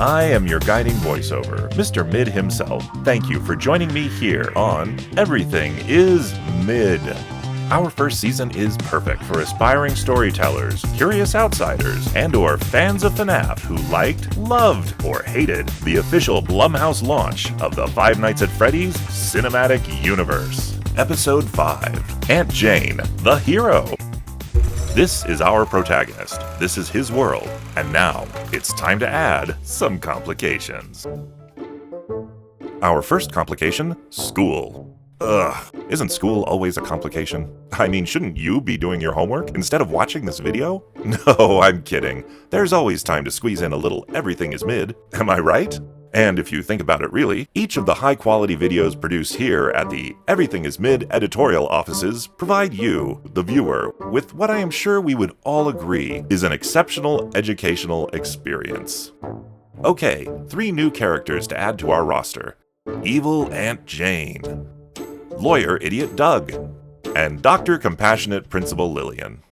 I am your guiding voiceover, Mr. Mid himself. Thank you for joining me here on Everything is Mid. Our first season is perfect for aspiring storytellers, curious outsiders, and/or fans of FNAF who liked, loved, or hated the official Blumhouse launch of the Five Nights at Freddy's cinematic universe. Episode 5, Aunt Jane, the Hero. This is our protagonist, this is his world, and now it's time to add some complications. Our first complication, school. Ugh, isn't school always a complication? I mean, shouldn't you be doing your homework instead of watching this video? No, I'm kidding. There's always time to squeeze in a little Everything is Mid, am I right? And if you think about it really, each of the high-quality videos produced here at the Everything is Mid editorial offices provide you, the viewer, with what I am sure we would all agree is an exceptional educational experience. Okay, 3 new characters to add to our roster. Evil Aunt Jane, Lawyer Idiot Doug, and Dr. Compassionate Principal Lillian.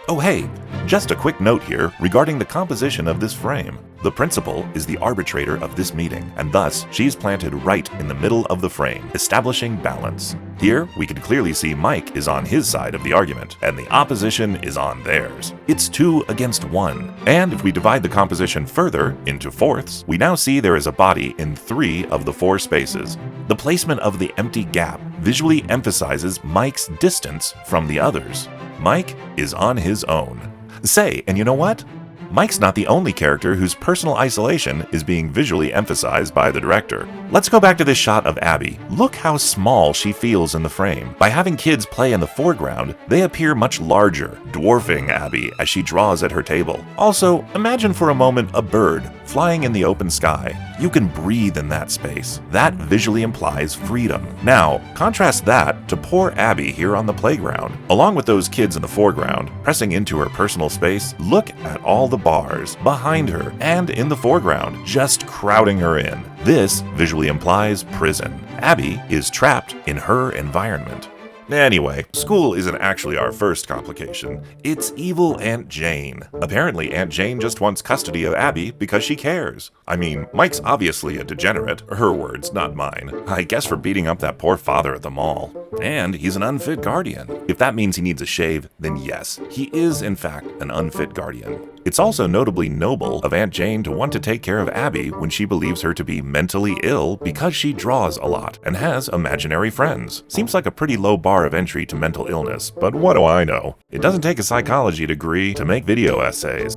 Oh hey, just a quick note here regarding the composition of this frame. The principal is the arbitrator of this meeting, and thus she's planted right in the middle of the frame, establishing balance. Here, we can clearly see Mike is on his side of the argument, and the opposition is on theirs. It's 2 against 1. And if we divide the composition further, into fourths, we now see there is a body in 3 of the 4 spaces. The placement of the empty gap visually emphasizes Mike's distance from the others. Mike is on his own. Say, and you know what? Mike's not the only character whose personal isolation is being visually emphasized by the director. Let's go back to this shot of Abby. Look how small she feels in the frame. By having kids play in the foreground, they appear much larger, dwarfing Abby as she draws at her table. Also, imagine for a moment a bird flying in the open sky. You can breathe in that space. That visually implies freedom. Now, contrast that to poor Abby here on the playground. Along with those kids in the foreground, pressing into her personal space, look at all the bars behind her and in the foreground, just crowding her in. This visually implies prison. Abby is trapped in her environment. Anyway, school isn't actually our first complication. It's evil Aunt Jane. Apparently, Aunt Jane just wants custody of Abby because she cares. I mean, Mike's obviously a degenerate, her words, not mine. I guess for beating up that poor father at the mall. And he's an unfit guardian. If that means he needs a shave, then yes, he is in fact an unfit guardian. It's also notably noble of Aunt Jane to want to take care of Abby when she believes her to be mentally ill because she draws a lot and has imaginary friends. Seems like a pretty low bar of entry to mental illness, but what do I know? It doesn't take a psychology degree to make video essays.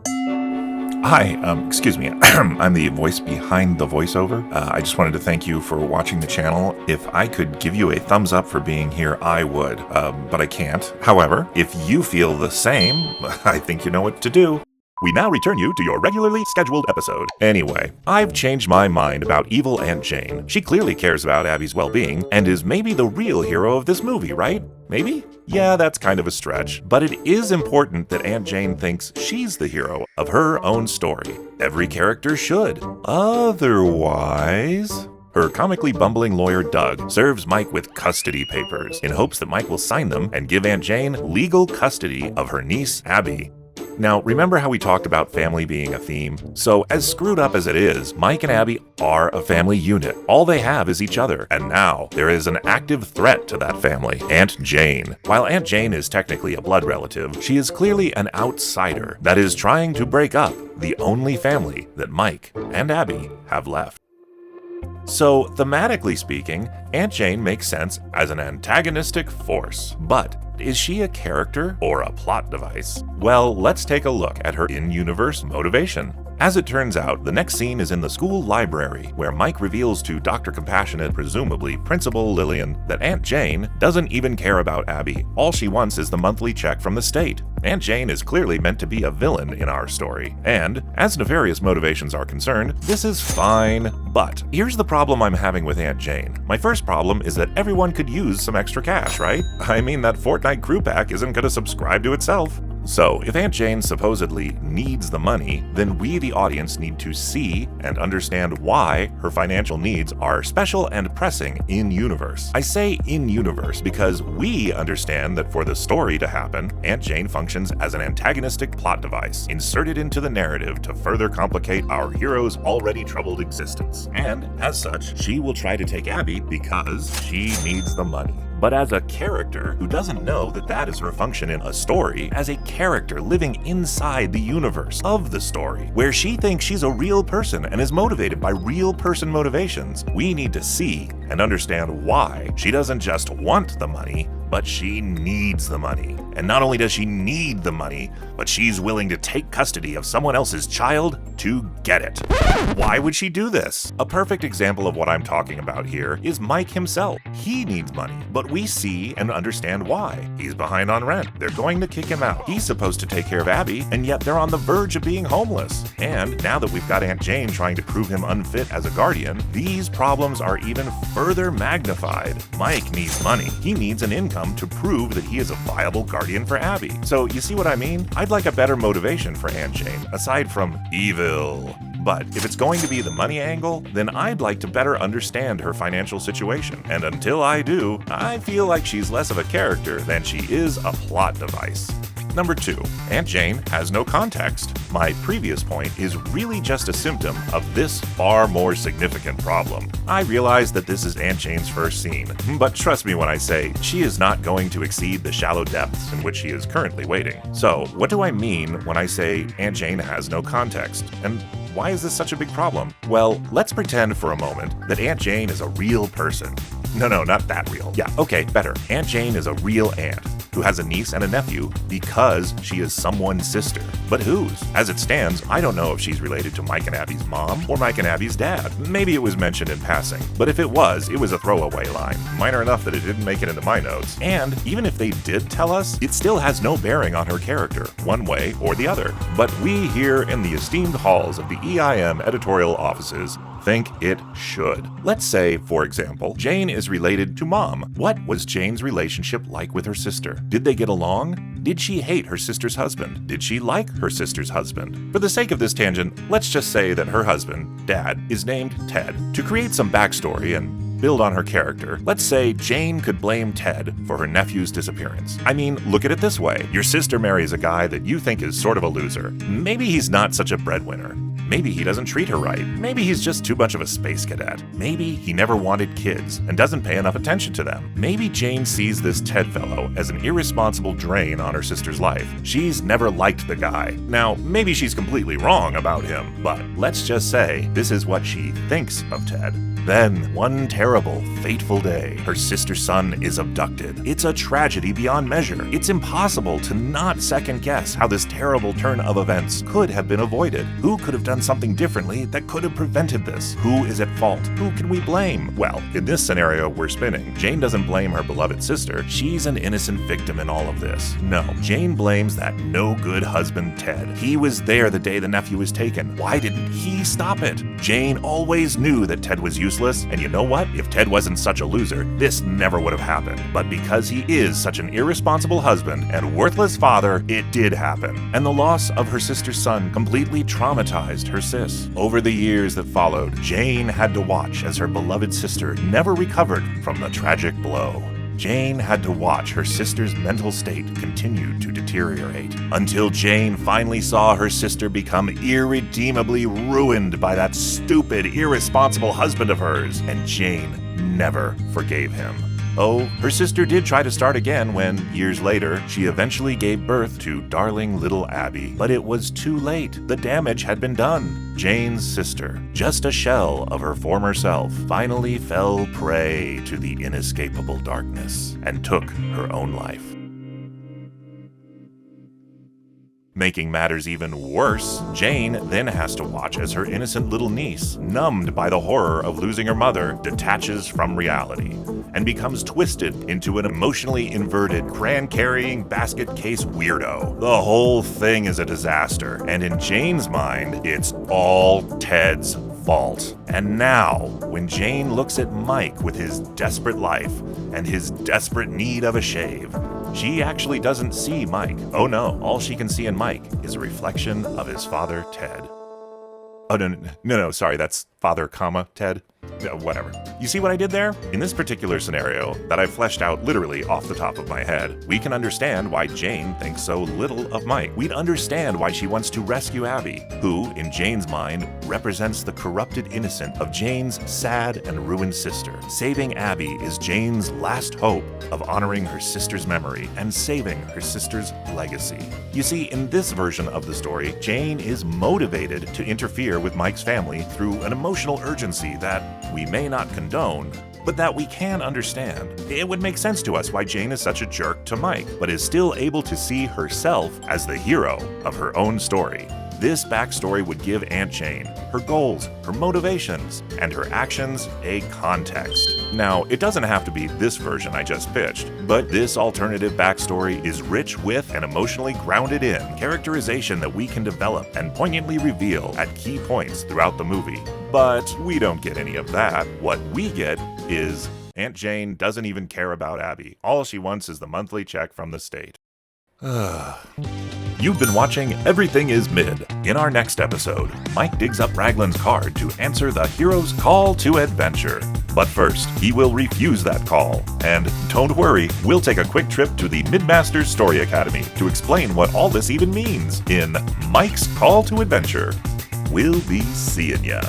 Hi, excuse me, I'm the voice behind the voiceover. I just wanted to thank you for watching the channel. If I could give you a thumbs up for being here, I would, but I can't. However, if you feel the same, I think you know what to do. We now return you to your regularly scheduled episode. Anyway, I've changed my mind about evil Aunt Jane. She clearly cares about Abby's well-being and is maybe the real hero of this movie, right? Maybe? Yeah, that's kind of a stretch. But it is important that Aunt Jane thinks she's the hero of her own story. Every character should. Otherwise... Her comically bumbling lawyer Doug serves Mike with custody papers in hopes that Mike will sign them and give Aunt Jane legal custody of her niece, Abby. Now, remember how we talked about family being a theme? So, as screwed up as it is, Mike and Abby are a family unit. All they have is each other, and now there is an active threat to that family, Aunt Jane. While Aunt Jane is technically a blood relative, she is clearly an outsider that is trying to break up the only family that Mike and Abby have left. So, thematically speaking, Aunt Jane makes sense as an antagonistic force, but is she a character or a plot device? Well, let's take a look at her in-universe motivation. As it turns out, the next scene is in the school library, where Mike reveals to Dr. Compassionate, presumably Principal Lillian, that Aunt Jane doesn't even care about Abby. All she wants is the monthly check from the state. Aunt Jane is clearly meant to be a villain in our story. And, as nefarious motivations are concerned, this is fine. But, here's the problem I'm having with Aunt Jane. My first problem is that everyone could use some extra cash, right? I mean, that Fortnite crew pack isn't gonna subscribe to itself. So, if Aunt Jane supposedly needs the money, then we, the audience, need to see and understand why her financial needs are special and pressing in-universe. I say in-universe because we understand that for the story to happen, Aunt Jane functions as an antagonistic plot device, inserted into the narrative to further complicate our hero's already troubled existence. And, as such, she will try to take Abby because she needs the money. But as a character who doesn't know that that is her function in a story, as a character living inside the universe of the story, where she thinks she's a real person and is motivated by real person motivations, we need to see and understand why she doesn't just want the money, but she needs the money. And not only does she need the money, but she's willing to take custody of someone else's child to get it. Why would she do this? A perfect example of what I'm talking about here is Mike himself. He needs money, but we see and understand why. He's behind on rent. They're going to kick him out. He's supposed to take care of Abby, and yet they're on the verge of being homeless. And now that we've got Aunt Jane trying to prove him unfit as a guardian, these problems are even further magnified. Mike needs money. He needs an income to prove that he is a viable guardian for Abby. So you see what I mean? I'd like a better motivation for Aunt Jane, aside from evil. But if it's going to be the money angle, then I'd like to better understand her financial situation. And until I do, I feel like she's less of a character than she is a plot device. Number 2, Aunt Jane has no context. My previous point is really just a symptom of this far more significant problem. I realize that this is Aunt Jane's first scene, but trust me when I say she is not going to exceed the shallow depths in which she is currently wading. So, what do I mean when I say Aunt Jane has no context? And why is this such a big problem? Well, let's pretend for a moment that Aunt Jane is a real person. No, not that real. Yeah, okay, better. Aunt Jane is a real aunt who has a niece and a nephew because she is someone's sister. But whose? As it stands, I don't know if she's related to Mike and Abby's mom or Mike and Abby's dad. Maybe it was mentioned in passing, but if it was a throwaway line, minor enough that it didn't make it into my notes. And even if they did tell us, it still has no bearing on her character, one way or the other. But we here in the esteemed halls of the EIM editorial offices think it should. Let's say, for example, Jane is related to Mom. What was Jane's relationship like with her sister? Did they get along? Did she hate her sister's husband? Did she like her sister's husband? For the sake of this tangent, let's just say that her husband, Dad, is named Ted. To create some backstory and build on her character, let's say Jane could blame Ted for her nephew's disappearance. I mean, look at it this way. Your sister marries a guy that you think is sort of a loser. Maybe he's not such a breadwinner. Maybe he doesn't treat her right. Maybe he's just too much of a space cadet. Maybe he never wanted kids and doesn't pay enough attention to them. Maybe Jane sees this Ted fellow as an irresponsible drain on her sister's life. She's never liked the guy. Now, maybe she's completely wrong about him, but let's just say this is what she thinks of Ted. Then, one terrible, fateful day, her sister's son is abducted. It's a tragedy beyond measure. It's impossible to not second guess how this terrible turn of events could have been avoided. Who could have done something differently that could have prevented this? Who is at fault? Who can we blame? Well, in this scenario we're spinning, Jane doesn't blame her beloved sister. She's an innocent victim in all of this. No, Jane blames that no-good husband, Ted. He was there the day the nephew was taken. Why didn't he stop it? Jane always knew that Ted was useless, and you know what? If Ted wasn't such a loser, this never would have happened. But because he is such an irresponsible husband and worthless father, it did happen. And the loss of her sister's son completely traumatized her sis. Over the years that followed, Jane had to watch as her beloved sister never recovered from the tragic blow. Jane had to watch her sister's mental state continue to deteriorate, until Jane finally saw her sister become irredeemably ruined by that stupid, irresponsible husband of hers, and Jane never forgave him. Oh, her sister did try to start again when, years later, she eventually gave birth to darling little Abby. But it was too late. The damage had been done. Jane's sister, just a shell of her former self, finally fell prey to the inescapable darkness and took her own life. Making matters even worse, Jane then has to watch as her innocent little niece, numbed by the horror of losing her mother, detaches from reality and becomes twisted into an emotionally inverted, crayon-carrying basket case weirdo. The whole thing is a disaster, and in Jane's mind, it's all Ted's fault. And now, when Jane looks at Mike with his desperate life and his desperate need of a shave, She actually doesn't see Mike. Oh no, all she can see in Mike is a reflection of his father, Ted. Oh, no, sorry, that's father, Ted. Whatever. You see what I did there? In this particular scenario, that I've fleshed out literally off the top of my head, we can understand why Jane thinks so little of Mike. We'd understand why she wants to rescue Abby, who, in Jane's mind, represents the corrupted innocent of Jane's sad and ruined sister. Saving Abby is Jane's last hope of honoring her sister's memory and saving her sister's legacy. You see, in this version of the story, Jane is motivated to interfere with Mike's family through an emotional urgency that we may not condone, but that we can understand. It would make sense to us why Jane is such a jerk to Mike, but is still able to see herself as the hero of her own story. This backstory would give Aunt Jane her goals, her motivations, and her actions a context. Now, it doesn't have to be this version I just pitched, but this alternative backstory is rich with and emotionally grounded in characterization that we can develop and poignantly reveal at key points throughout the movie. But we don't get any of that. What we get is Aunt Jane doesn't even care about Abby. All she wants is the monthly check from the state. You've been watching Everything is Mid. In our next episode, Mike digs up Raglan's card to answer the hero's call to adventure. But first, he will refuse that call. And don't worry, we'll take a quick trip to the Midmasters Story Academy to explain what all this even means in Mike's Call to Adventure. We'll be seeing ya.